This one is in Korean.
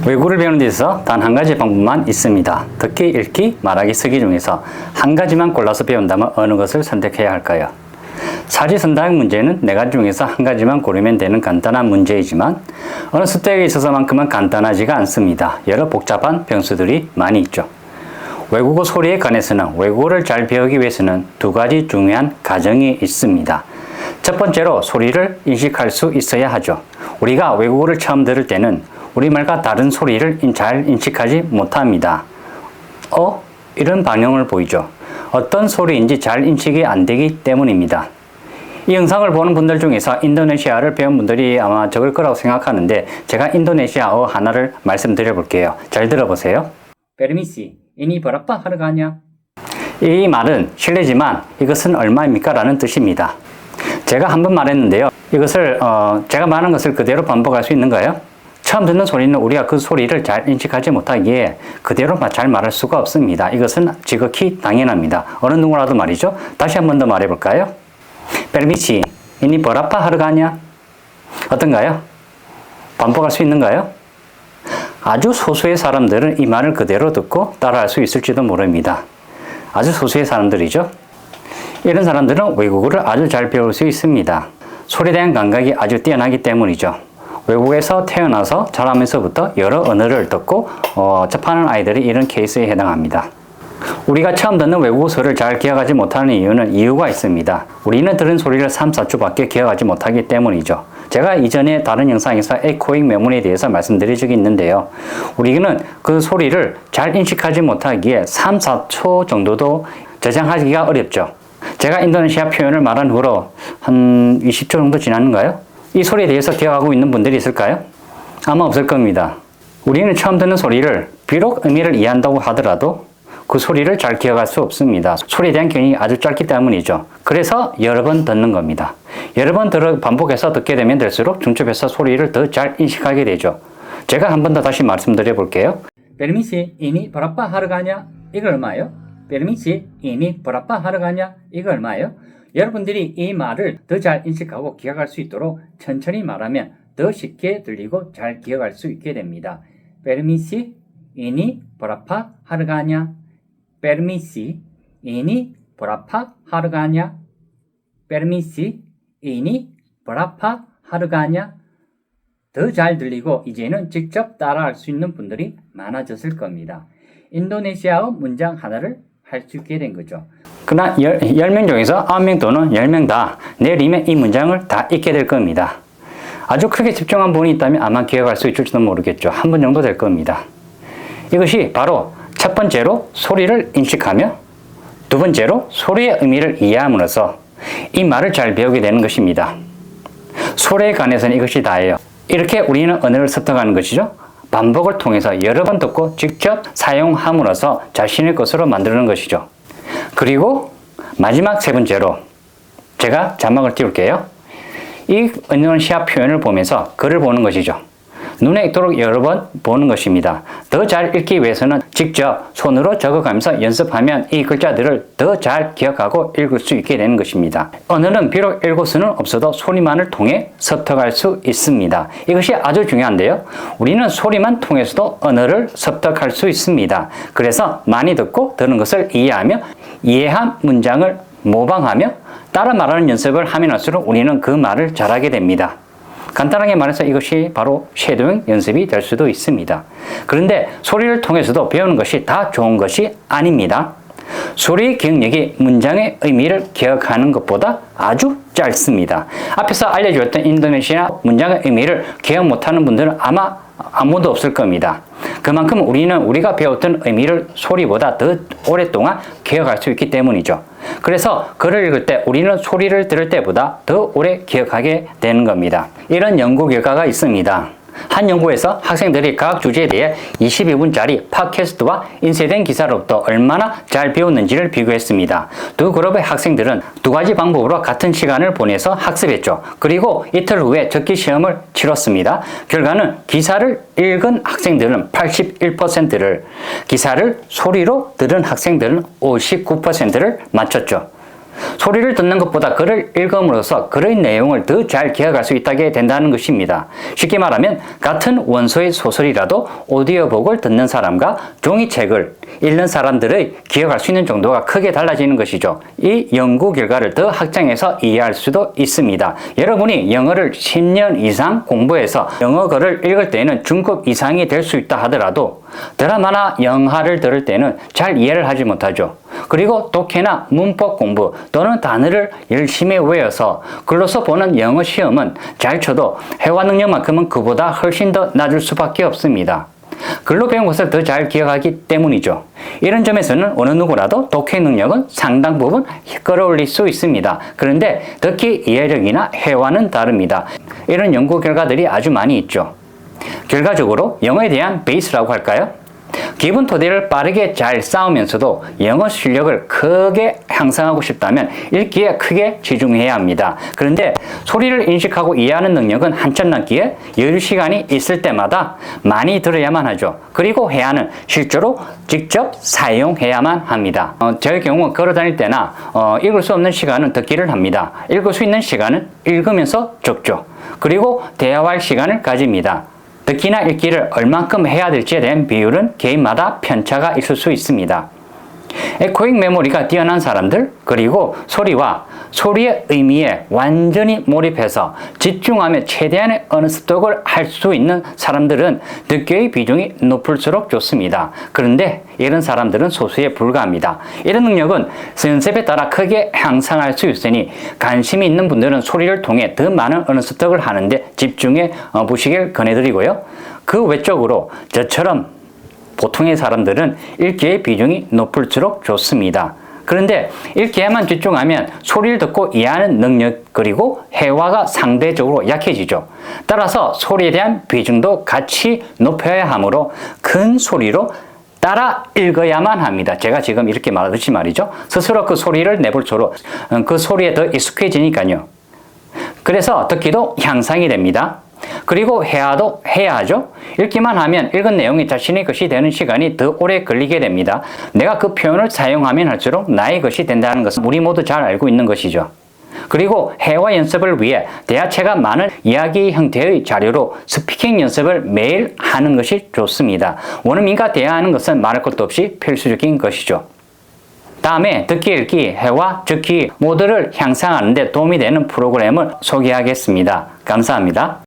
외국어를 배우는 데 있어서 단 한 가지 방법만 있습니다. 듣기, 읽기, 말하기, 쓰기 중에서 한 가지만 골라서 배운다면 어느 것을 선택해야 할까요? 사지선다학 문제는 네 가지 중에서 한 가지만 고르면 되는 간단한 문제이지만 어느 수tek에 있어서만큼은 간단하지가 않습니다. 여러 복잡한 변수들이 많이 있죠. 외국어 소리에 관해서는 외국어를 잘 배우기 위해서는 두 가지 중요한 과정이 있습니다. 첫 번째로 소리를 인식할 수 있어야 하죠. 우리가 외국어를 처음 들을 때는 우리말과 다른 소리를 잘 인식하지 못합니다. 이런 반응을 보이죠. 어떤 소리인지 잘 인식이 안 되기 때문입니다. 이 영상을 보는 분들 중에서 인도네시아를 배운 분들이 아마 적을 거라고 생각하는데 제가 인도네시아어 하나를 말씀드려 볼게요. 잘 들어보세요. Permisi, ini berapa harganya? 이 말은 실례지만 이것은 얼마입니까? 라는 뜻입니다. 제가 한 번 말했는데요. 이것을 제가 말하는 것을 그대로 반복할 수 있는가요? 처음 듣는 소리는 우리가 그 소리를 잘 인식하지 못하기에 그대로 잘 말할 수가 없습니다. 이것은 지극히 당연합니다. 어느 누구라도 말이죠. 다시 한 번 더 말해볼까요? Permisi, ini berapa harganya? 어떤가요? 반복할 수 있는가요? 아주 소수의 사람들은 이 말을 그대로 듣고 따라할 수 있을지도 모릅니다. 아주 소수의 사람들이죠. 이런 사람들은 외국어를 아주 잘 배울 수 있습니다. 소리에 대한 감각이 아주 뛰어나기 때문이죠. 외국에서 태어나서 자라면서부터 여러 언어를 듣고 접하는 아이들이 이런 케이스에 해당합니다. 우리가 처음 듣는 외국어 소리를 잘 기억하지 못하는 이유가 있습니다. 우리는 들은 소리를 3, 4초밖에 기억하지 못하기 때문이죠. 제가 이전에 다른 영상에서 에코잉 메모리에 대해서 말씀드린 적이 있는데요. 우리는 그 소리를 잘 인식하지 못하기에 3, 4초 정도도 저장하기가 어렵죠. 제가 인도네시아 표현을 말한 후로 한 20초 정도 지났는가요? 이 소리에 대해서 기억하고 있는 분들이 있을까요? 아마 없을 겁니다. 우리는 처음 듣는 소리를 비록 의미를 이해한다고 하더라도 그 소리를 잘 기억할 수 없습니다. 소리에 대한 기억이 아주 짧기 때문이죠. 그래서 여러 번 듣는 겁니다. 여러 번 반복해서 듣게 되면 될수록 중첩해서 소리를 더 잘 인식하게 되죠. 제가 한 번 더 다시 말씀드려 볼게요. Permisi, ini berapa harganya? 이거 얼마예요? Permisi, ini berapa harganya? 이거 얼마예요? 여러분들이 이 말을 더 잘 인식하고 기억할 수 있도록 천천히 말하면 더 쉽게 들리고 잘 기억할 수 있게 됩니다. Permisi, ini berapa harganya? Permisi, ini berapa harganya? Permisi, ini berapa harganya? 더 잘 들리고 이제는 직접 따라할 수 있는 분들이 많아졌을 겁니다. 인도네시아어 문장 하나를 할 수 있게 된 거죠. 그러나 10명 중에서 9명 또는 10명 다 내일이면 이 문장을 다 읽게 될 겁니다. 아주 크게 집중한 분이 있다면 아마 기억할 수 있을지도 모르겠죠. 한 번 정도 될 겁니다. 이것이 바로 첫 번째로 소리를 인식하며 두 번째로 소리의 의미를 이해함으로써 이 말을 잘 배우게 되는 것입니다. 소리에 관해서는 이것이 다예요. 이렇게 우리는 언어를 습득하는 것이죠. 반복을 통해서 여러 번 듣고 직접 사용함으로써 자신의 것으로 만드는 것이죠. 그리고 마지막 세 번째로 제가 자막을 띄울게요. 이 인도네시아 표현을 보면서 글을 보는 것이죠. 눈에 익도록 여러 번 보는 것입니다. 더 잘 읽기 위해서는 직접 손으로 적어가면서 연습하면 이 글자들을 더 잘 기억하고 읽을 수 있게 되는 것입니다. 언어는 비록 읽을 수는 없어도 소리만을 통해 습득할 수 있습니다. 이것이 아주 중요한데요. 우리는 소리만 통해서도 언어를 습득할 수 있습니다. 그래서 많이 듣고 들은 것을 이해하며 이해한 문장을 모방하며 따라 말하는 연습을 하면 할수록 우리는 그 말을 잘하게 됩니다. 간단하게 말해서 이것이 바로 쉐도잉 연습이 될 수도 있습니다. 그런데 소리를 통해서도 배우는 것이 다 좋은 것이 아닙니다. 소리의 기억력이 문장의 의미를 기억하는 것보다 아주 짧습니다. 앞에서 알려주었던 인도네시아 문장의 의미를 기억 못하는 분들은 아마 아무도 없을 겁니다. 그만큼 우리는 우리가 배웠던 의미를 소리보다 더 오랫동안 기억할 수 있기 때문이죠. 그래서 글을 읽을 때 우리는 소리를 들을 때보다 더 오래 기억하게 되는 겁니다. 이런 연구 결과가 있습니다. 한 연구에서 학생들이 각 주제에 대해 22분짜리 팟캐스트와 인쇄된 기사로부터 얼마나 잘 배웠는지를 비교했습니다. 두 그룹의 학생들은 두 가지 방법으로 같은 시간을 보내서 학습했죠. 그리고 이틀 후에 적기 시험을 치렀습니다. 결과는 기사를 읽은 학생들은 81%를, 기사를 소리로 들은 학생들은 59%를 맞췄죠. 소리를 듣는 것보다 글을 읽음으로써 글의 내용을 더 잘 기억할 수 있게 된다는 것입니다. 쉽게 말하면 같은 원소의 소설이라도 오디오북을 듣는 사람과 종이책을 읽는 사람들의 기억할 수 있는 정도가 크게 달라지는 것이죠. 이 연구 결과를 더 확장해서 이해할 수도 있습니다. 여러분이 영어를 10년 이상 공부해서 영어 글을 읽을 때에는 중급 이상이 될 수 있다 하더라도 드라마나 영화를 들을 때는 잘 이해를 하지 못하죠. 그리고 독해나 문법 공부 또는 단어를 열심히 외워서 글로서 보는 영어 시험은 잘 쳐도 회화 능력만큼은 그보다 훨씬 더 낮을 수밖에 없습니다. 글로 배운 것을 더 잘 기억하기 때문이죠. 이런 점에서는 어느 누구라도 독해 능력은 상당 부분 끌어올릴 수 있습니다. 그런데 듣기 이해력이나 회화는 다릅니다. 이런 연구 결과들이 아주 많이 있죠. 결과적으로 영어에 대한 베이스라고 할까요? 기본 토대를 빠르게 잘 쌓으면서도 영어 실력을 크게 향상하고 싶다면 읽기에 크게 집중해야 합니다. 그런데 소리를 인식하고 이해하는 능력은 한참 남기에 여유 시간이 있을 때마다 많이 들어야만 하죠. 그리고 해야는 실제로 직접 사용해야만 합니다. 저의 경우 걸어 다닐 때나 읽을 수 없는 시간은 듣기를 합니다. 읽을 수 있는 시간은 읽으면서 적죠. 그리고 대화할 시간을 가집니다. 듣기나 읽기를 얼만큼 해야 될지에 대한 비율은 개인마다 편차가 있을 수 있습니다. 에코잉 메모리가 뛰어난 사람들, 그리고 소리와 소리의 의미에 완전히 몰입해서 집중하며 최대한의 어느 습득을 할 수 있는 사람들은 듣기의 비중이 높을수록 좋습니다. 그런데 이런 사람들은 소수에 불과합니다. 이런 능력은 연습에 따라 크게 향상할 수 있으니 관심이 있는 분들은 소리를 통해 더 많은 어느 습득을 하는데 집중해 보시길 권해드리고요. 그 외적으로 저처럼 보통의 사람들은 읽기의 비중이 높을수록 좋습니다. 그런데 읽기에만 집중하면 소리를 듣고 이해하는 능력 그리고 회화가 상대적으로 약해지죠. 따라서 소리에 대한 비중도 같이 높여야 하므로 큰 소리로 따라 읽어야만 합니다. 제가 지금 이렇게 말하듯이 말이죠. 스스로 그 소리를 내볼수록 그 소리에 더 익숙해지니까요. 그래서 듣기도 향상이 됩니다. 그리고 회화도 해야 하죠. 읽기만 하면 읽은 내용이 자신의 것이 되는 시간이 더 오래 걸리게 됩니다. 내가 그 표현을 사용하면 할수록 나의 것이 된다는 것은 우리 모두 잘 알고 있는 것이죠. 그리고 회화 연습을 위해 대화체가 많은 이야기 형태의 자료로 스피킹 연습을 매일 하는 것이 좋습니다. 원어민과 대화하는 것은 말할 것도 없이 필수적인 것이죠. 다음에 듣기, 읽기, 회화, 듣기 모두를 향상하는 데 도움이 되는 프로그램을 소개하겠습니다. 감사합니다.